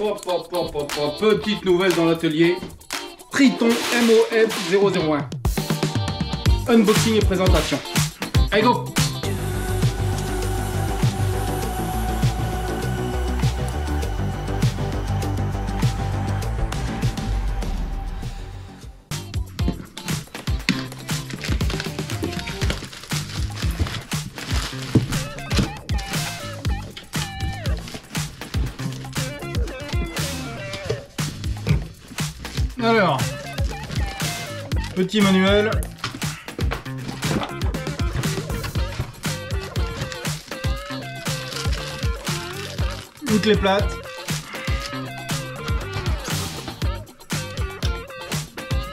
Petite nouvelle dans l'atelier. Triton MOF 001. Unboxing et présentation. Allez go! Alors, petit manuel. Une clé plate.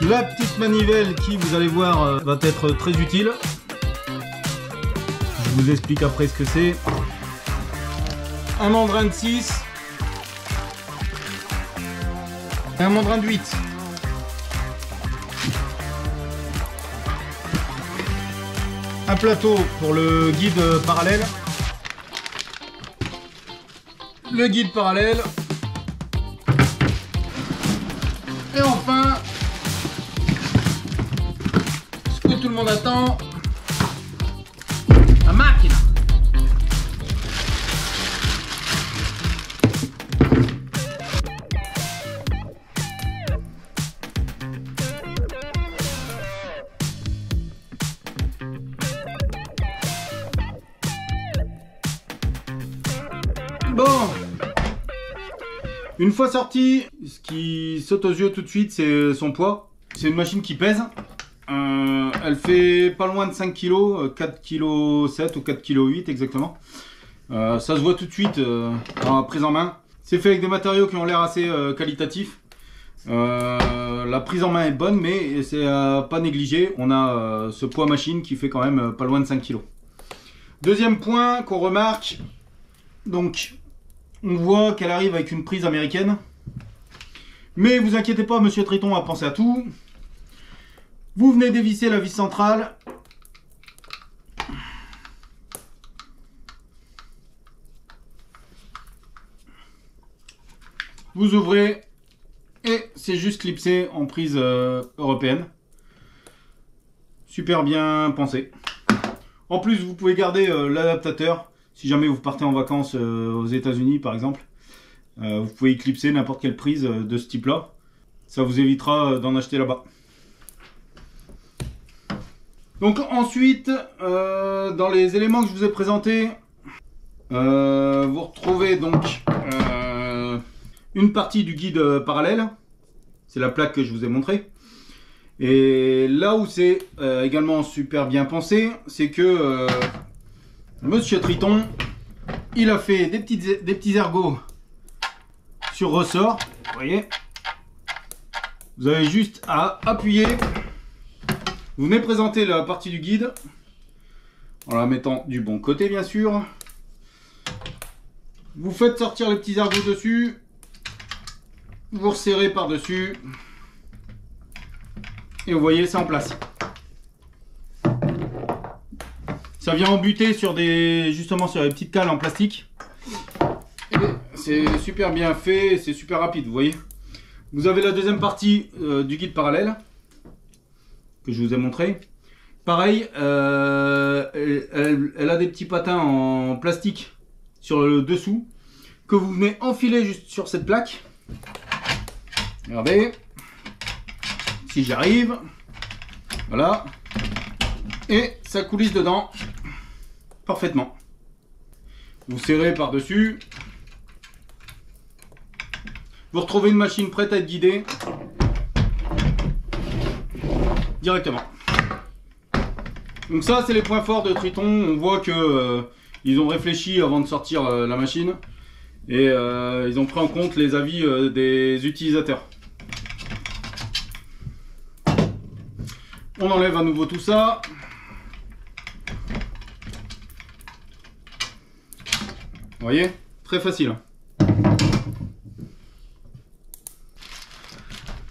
La petite manivelle qui, vous allez voir, va être très utile. Je vous explique après ce que c'est. Un mandrin de 6. Et un mandrin de 8. Un plateau pour le guide parallèle. Le guide parallèle. Et enfin, ce que tout le monde attend, la machine. Bon, une fois sorti, ce qui saute aux yeux tout de suite, c'est son poids. C'est une machine qui pèse. Elle fait pas loin de 5 kg, 4 kg 7 ou 4 kg 8 exactement. Ça se voit tout de suite dans la prise en main. C'est fait avec des matériaux qui ont l'air assez qualitatifs. La prise en main est bonne, mais c'est pas négligé. On a ce poids machine qui fait quand même pas loin de 5 kg. Deuxième point qu'on remarque, donc on voit qu'elle arrive avec une prise américaine. Mais vous inquiétez pas, Monsieur Triton a pensé à tout. Vous venez dévisser la vis centrale. Vous ouvrez et c'est juste clipsé en prise européenne. Super bien pensé. En plus, vous pouvez garder l'adaptateur. Si jamais vous partez en vacances aux États-Unis par exemple, vous pouvez y clipser n'importe quelle prise de ce type là. Ça vous évitera d'en acheter là-bas. Donc ensuite, dans les éléments que je vous ai présentés, vous retrouvez donc une partie du guide parallèle. C'est la plaque que je vous ai montrée. Et là où c'est également super bien pensé, c'est que Monsieur Triton, il a fait des petits ergots sur ressort. Vous voyez, vous avez juste à appuyer. Vous venez présenter la partie du guide en la mettant du bon côté, bien sûr. Vous faites sortir les petits ergots dessus. Vous resserrez par-dessus. Et vous voyez, c'est en place. Ça vient embuter sur justement sur les petites cales en plastique. C'est super bien fait, c'est super rapide, vous voyez. Vous avez la deuxième partie du guide parallèle que je vous ai montré. Pareil, elle a des petits patins en plastique sur le dessous que vous venez enfiler juste sur cette plaque. Regardez, si j'arrive, voilà, et ça coulisse dedans parfaitement. Vous serrez par-dessus. Vous retrouvez une machine prête à être guidée directement. Donc ça, c'est les points forts de Triton. On voit que ils ont réfléchi avant de sortir la machine et ils ont pris en compte les avis des utilisateurs. On enlève à nouveau tout ça. Vous voyez, très facile.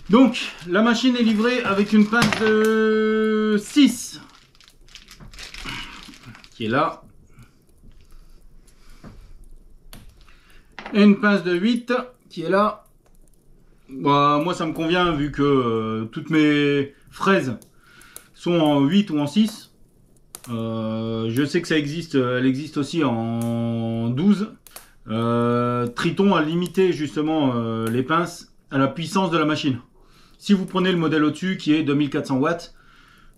Donc, la machine est livrée avec une pince de 6 qui est là. Et une pince de 8 qui est là. Bah, moi ça me convient vu que toutes mes fraises sont en 8 ou en 6. Je sais que ça existe, elle existe aussi en 12. Triton a limité justement les pinces à la puissance de la machine. Si vous prenez le modèle au-dessus qui est 2400 watts,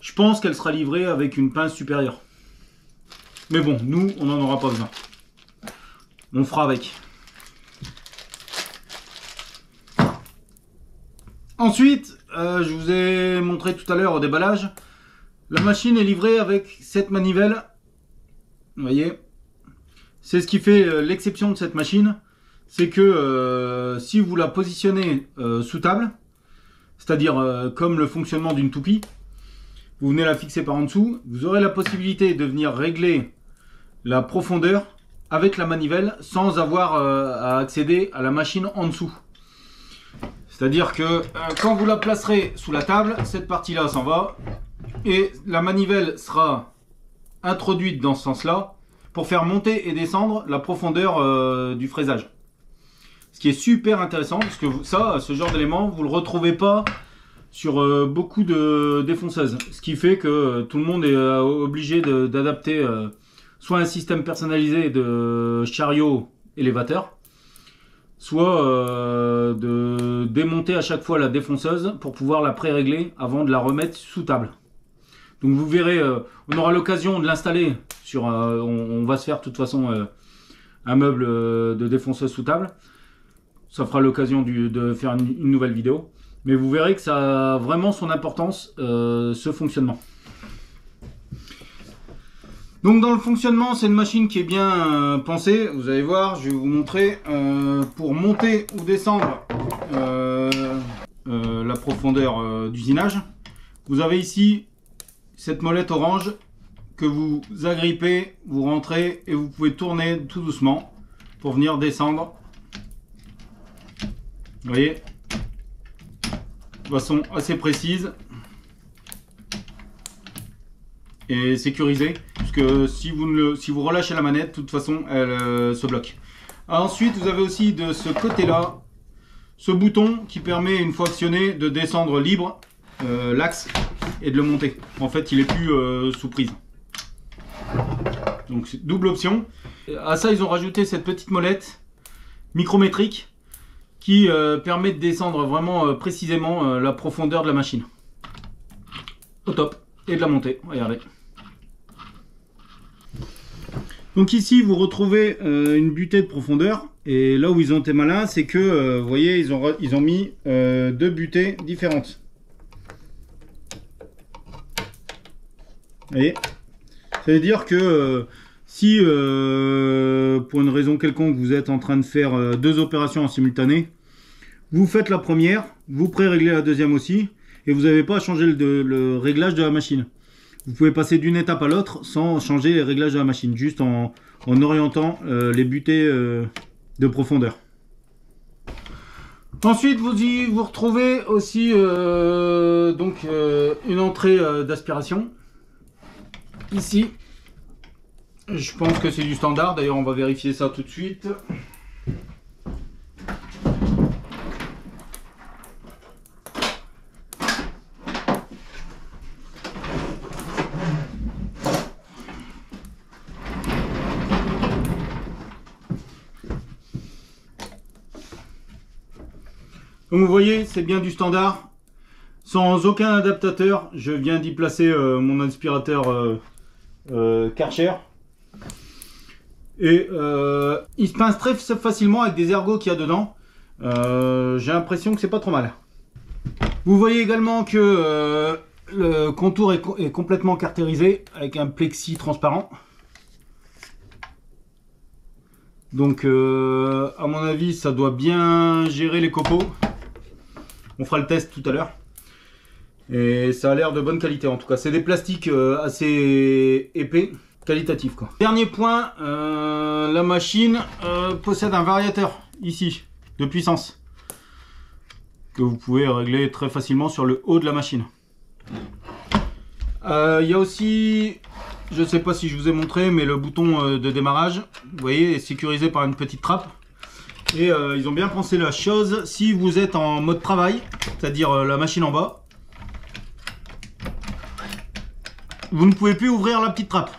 je pense qu'elle sera livrée avec une pince supérieure. Mais bon, nous, on n'en aura pas besoin. On fera avec. Ensuite, je vous ai montré tout à l'heure au déballage, la machine est livrée avec cette manivelle. Vous voyez, c'est ce qui fait l'exception de cette machine. C'est que si vous la positionnez sous table, c'est-à-dire comme le fonctionnement d'une toupie, vous venez la fixer par en dessous, vous aurez la possibilité de venir régler la profondeur avec la manivelle sans avoir à accéder à la machine en dessous. C'est-à-dire que quand vous la placerez sous la table, cette partie-là s'en va et la manivelle sera introduite dans ce sens-là pour faire monter et descendre la profondeur du fraisage. Ce qui est super intéressant parce que ça, ce genre d'élément, vous ne le retrouvez pas sur beaucoup de défonceuses. Ce qui fait que tout le monde est obligé d'adapter soit un système personnalisé de chariot élévateur, soit de démonter à chaque fois la défonceuse pour pouvoir la pré-régler avant de la remettre sous table. Donc vous verrez, on aura l'occasion de l'installer sur, on va se faire de toute façon un meuble de défonceuse sous table. Ça fera l'occasion de faire une nouvelle vidéo. Mais vous verrez que ça a vraiment son importance, ce fonctionnement. Donc dans le fonctionnement, c'est une machine qui est bien pensée. Vous allez voir, je vais vous montrer. Pour monter ou descendre la profondeur d'usinage, vous avez ici cette molette orange que vous agrippez, vous rentrez et vous pouvez tourner tout doucement pour venir descendre. Vous voyez, de façon assez précise et sécurisée, puisque si vous relâchez la manette, de toute façon elle se bloque. Ensuite, vous avez aussi de ce côté là ce bouton qui permet, une fois actionné, de descendre libre l'axe et de le monter. En fait, il est plus sous prise. Donc c'est double option. À ça, ils ont rajouté cette petite molette micrométrique qui permet de descendre vraiment précisément la profondeur de la machine. Au top. Et de la monter. Regardez. Donc ici, vous retrouvez une butée de profondeur. Et là où ils ont été malins, c'est que, vous voyez, ils ont mis deux butées différentes. Vous voyez, ça veut dire que si pour une raison quelconque vous êtes en train de faire deux opérations en simultané, vous faites la première, vous pré-réglez la deuxième aussi, et vous n'avez pas à changer le réglage de la machine. Vous pouvez passer d'une étape à l'autre sans changer les réglages de la machine, juste en orientant les butées de profondeur. Ensuite, vous retrouvez aussi donc une entrée d'aspiration. Ici, je pense que c'est du standard, d'ailleurs on va vérifier ça tout de suite. Donc vous voyez, c'est bien du standard, sans aucun adaptateur. Je viens d'y placer mon aspirateur Karcher. Et il se pince très facilement avec des ergots qu'il y a dedans. J'ai l'impression que c'est pas trop mal. Vous voyez également que le contour est complètement caractérisé avec un plexi transparent. Donc à mon avis ça doit bien gérer les copeaux. On fera le test tout à l'heure. Et ça a l'air de bonne qualité en tout cas. C'est des plastiques assez épais, qualitatifs quoi. Dernier point, la machine possède un variateur ici de puissance que vous pouvez régler très facilement sur le haut de la machine. Il y a aussi, je ne sais pas si je vous ai montré, mais le bouton de démarrage, vous voyez, est sécurisé par une petite trappe. Et ils ont bien pensé la chose. Si vous êtes en mode travail, c'est-à-dire la machine en bas, vous ne pouvez plus ouvrir la petite trappe.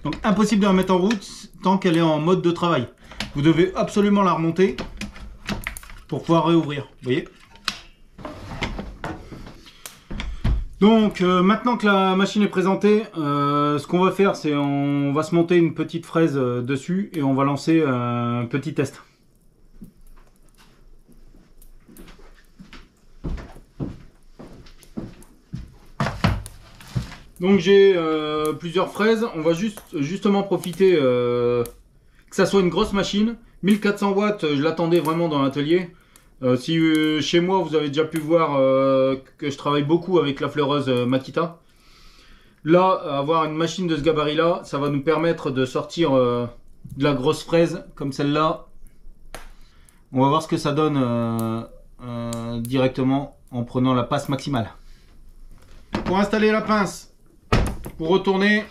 Donc impossible de la mettre en route tant qu'elle est en mode de travail. Vous devez absolument la remonter pour pouvoir réouvrir. Vous voyez? Donc maintenant que la machine est présentée, ce qu'on va faire, c'est on va se monter une petite fraise dessus et on va lancer un petit test. Donc j'ai plusieurs fraises. On va justement profiter que ça soit une grosse machine. 1400 watts, je l'attendais vraiment dans l'atelier. Si chez moi vous avez déjà pu voir que je travaille beaucoup avec la fleureuse Makita. Là, avoir une machine de ce gabarit là, ça va nous permettre de sortir de la grosse fraise comme celle-là. On va voir ce que ça donne directement en prenant la passe maximale. Pour installer la pince, vous retournez,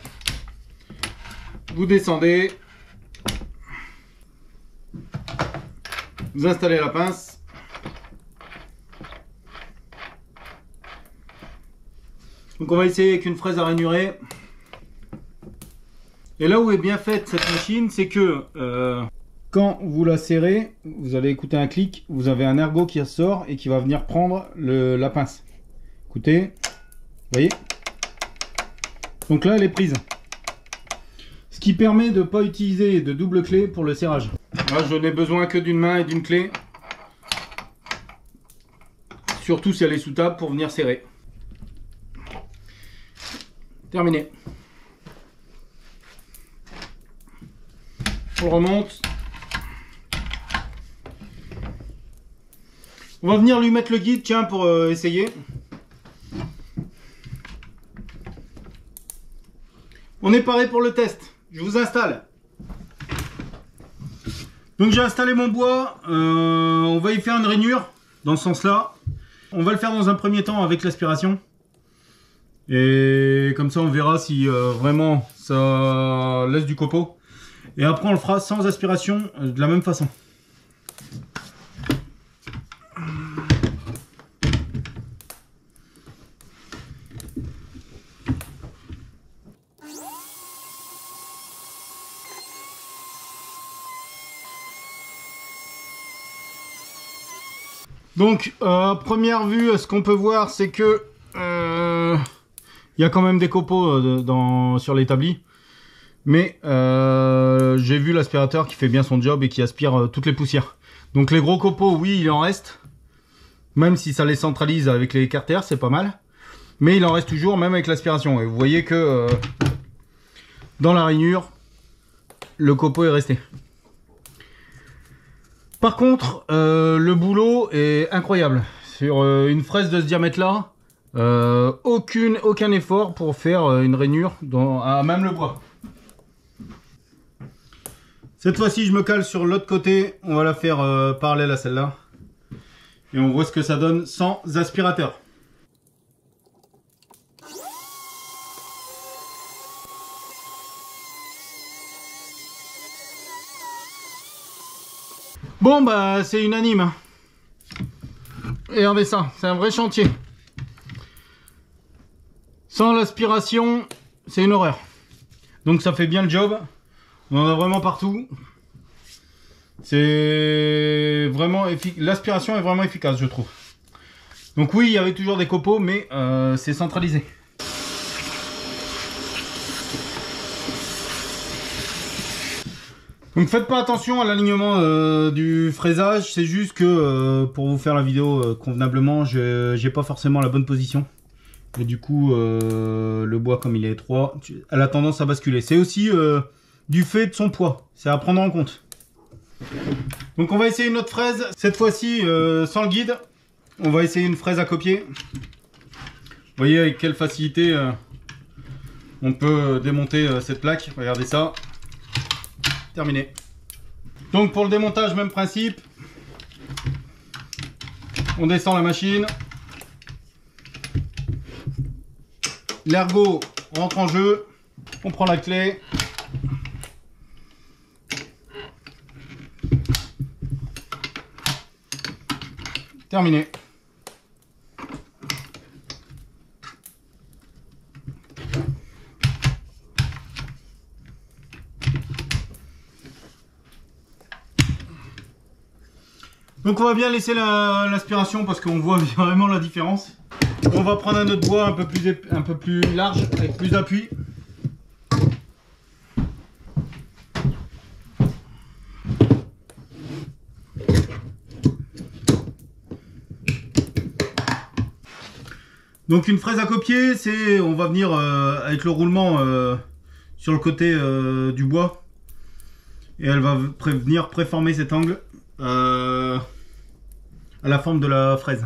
vous descendez, vous installez la pince. Donc on va essayer avec une fraise à ranurer. Et là où est bien faite cette machine, c'est que quand vous la serrez, vous allez écouter un clic, vous avez un ergot qui sort et qui va venir prendre la pince. Écoutez, vous voyez? Donc là elle est prise. Ce qui permet de ne pas utiliser de double clé pour le serrage. Là je n'ai besoin que d'une main et d'une clé. Surtout si elle est sous table pour venir serrer. Terminé. On remonte. On va venir lui mettre le guide, tiens, pour essayer. On est paré pour le test. Je vous installe. Donc j'ai installé mon bois. On va y faire une rainure dans ce sens-là. On va le faire dans un premier temps avec l'aspiration. Et comme ça on verra si vraiment ça laisse du copeau. Et après on le fera sans aspiration de la même façon. Donc à première vue, ce qu'on peut voir, c'est que il y a quand même des copeaux sur l'établi. Mais j'ai vu l'aspirateur qui fait bien son job et qui aspire toutes les poussières. Donc les gros copeaux, oui, il en reste. Même si ça les centralise avec les carters, c'est pas mal. Mais il en reste toujours, même avec l'aspiration. Et vous voyez que dans la rainure, le copeau est resté. Par contre, le boulot est incroyable. Sur une fraise de ce diamètre-là, aucun effort pour faire une rainure à même le bois. Cette fois-ci, je me cale sur l'autre côté. On va la faire parallèle à celle-là. Et on voit ce que ça donne sans aspirateur. Bon bah c'est unanime hein. Regardez ça, c'est un vrai chantier. Sans l'aspiration, c'est une horreur. Donc ça fait bien le job. On en a vraiment partout. C'est vraiment efficace. L'aspiration est vraiment efficace, je trouve. Donc oui, il y avait toujours des copeaux, mais c'est centralisé. Donc faites pas attention à l'alignement du fraisage, c'est juste que pour vous faire la vidéo convenablement, j'ai pas forcément la bonne position. Et du coup, le bois comme il est étroit, elle a tendance à basculer. C'est aussi du fait de son poids, c'est à prendre en compte. Donc on va essayer une autre fraise, cette fois-ci sans le guide. On va essayer une fraise à copier. Vous voyez avec quelle facilité on peut démonter cette plaque, regardez ça. Terminé. Donc pour le démontage, même principe. On descend la machine. L'ergot rentre en jeu. On prend la clé. Terminé. Donc on va bien laisser l'aspiration parce qu'on voit vraiment la différence. On va prendre un autre bois un peu plus large avec plus d'appui. Donc une fraise à copier, c'est on va venir avec le roulement sur le côté du bois et elle va venir préformer cet angle à la forme de la fraise.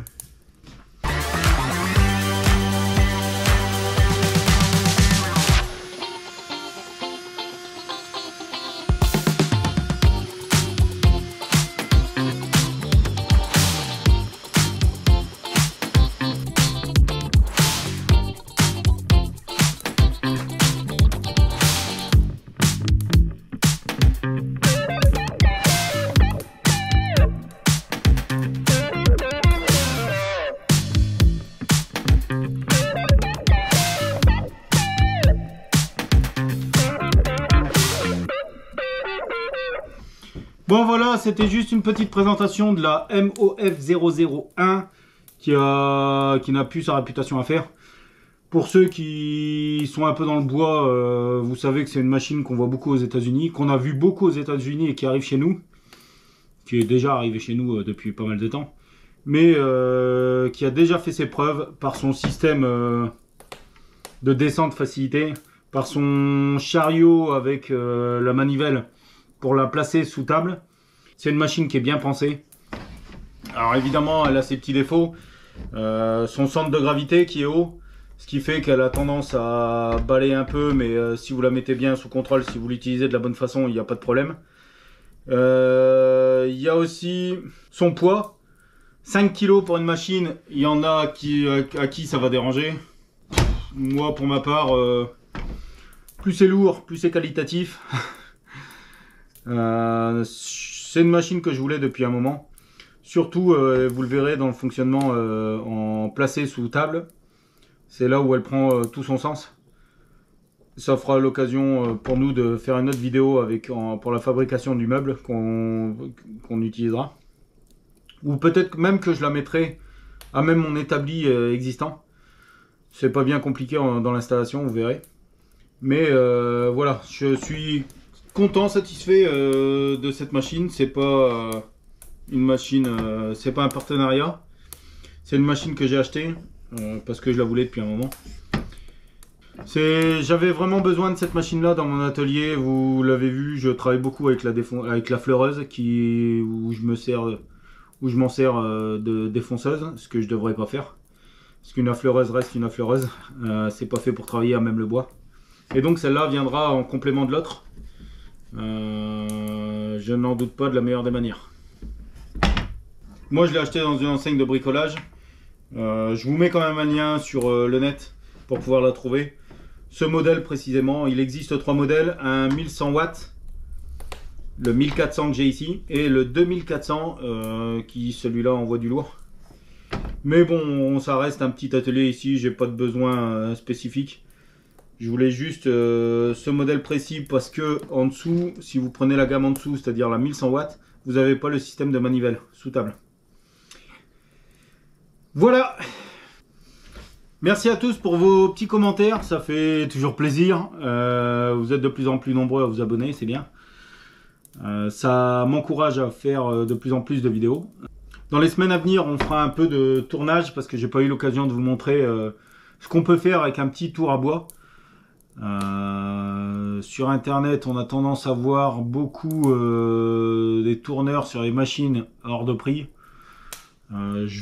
Bon voilà, c'était juste une petite présentation de la MOF001 qui n'a plus sa réputation à faire. Pour ceux qui sont un peu dans le bois, vous savez que c'est une machine qu'on voit beaucoup aux États-Unis, qu'on a vu beaucoup aux États-Unis et qui arrive chez nous, qui est déjà arrivé chez nous depuis pas mal de temps, mais qui a déjà fait ses preuves par son système de descente facilité, par son chariot avec la manivelle pour la placer sous table. C'est une machine qui est bien pensée. Alors évidemment, elle a ses petits défauts. Son centre de gravité qui est haut, ce qui fait qu'elle a tendance à balayer un peu, mais si vous la mettez bien sous contrôle, si vous l'utilisez de la bonne façon, il n'y a pas de problème. Il y a aussi son poids. 5 kg pour une machine, il y en a à qui ça va déranger. Moi, pour ma part, plus c'est lourd, plus c'est qualitatif. C'est une machine que je voulais depuis un moment. Surtout, vous le verrez dans le fonctionnement en placé sous table. C'est là où elle prend tout son sens. Ça fera l'occasion pour nous de faire une autre vidéo pour la fabrication du meuble qu'on utilisera. Ou peut-être même que je la mettrai à même mon établi existant. C'est pas bien compliqué dans l'installation, vous verrez. Mais voilà, je suis content, satisfait de cette machine. C'est pas une machine, c'est pas un partenariat. C'est une machine que j'ai achetée parce que je la voulais depuis un moment. J'avais vraiment besoin de cette machine là dans mon atelier. Vous l'avez vu, je travaille beaucoup avec la fleureuse où je m'en sers de défonceuse, ce que je devrais pas faire. Parce qu'une affleureuse reste une affleureuse. C'est pas fait pour travailler à même le bois. Et donc celle-là viendra en complément de l'autre. Je n'en doute pas, de la meilleure des manières. Moi je l'ai acheté dans une enseigne de bricolage. Je vous mets quand même un lien sur le net pour pouvoir la trouver. Ce modèle précisément, il existe 3 modèles, un 1100 watts, le 1400 que j'ai ici et le 2400 qui celui-là envoie du lourd. Mais bon, ça reste un petit atelier ici, j'ai pas de besoin spécifique. Je voulais juste ce modèle précis parce que en dessous, si vous prenez la gamme en dessous, c'est-à-dire la 1100 watts, vous n'avez pas le système de manivelle sous table. Voilà. Merci à tous pour vos petits commentaires, ça fait toujours plaisir. Vous êtes de plus en plus nombreux à vous abonner, c'est bien. Ça m'encourage à faire de plus en plus de vidéos. Dans les semaines à venir, on fera un peu de tournage parce que j'ai pas eu l'occasion de vous montrer ce qu'on peut faire avec un petit tour à bois. Sur internet, on a tendance à voir beaucoup des tourneurs sur les machines hors de prix. Je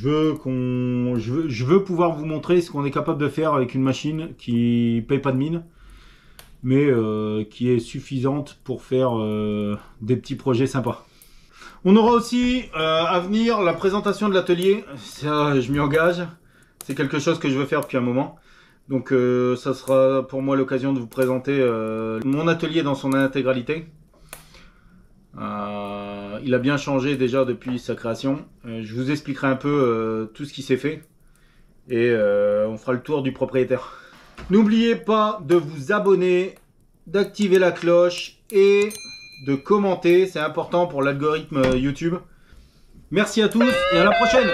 veux pouvoir vous montrer ce qu'on est capable de faire avec une machine qui paye pas de mine, mais qui est suffisante pour faire des petits projets sympas. On aura aussi à venir la présentation de l'atelier, ça je m'y engage, c'est quelque chose que je veux faire depuis un moment. Donc ça sera pour moi l'occasion de vous présenter mon atelier dans son intégralité. il a bien changé déjà depuis sa création. Je vous expliquerai un peu tout ce qui s'est fait. Et on fera le tour du propriétaire. N'oubliez pas de vous abonner, d'activer la cloche et de commenter. C'est important pour l'algorithme YouTube. Merci à tous et à la prochaine.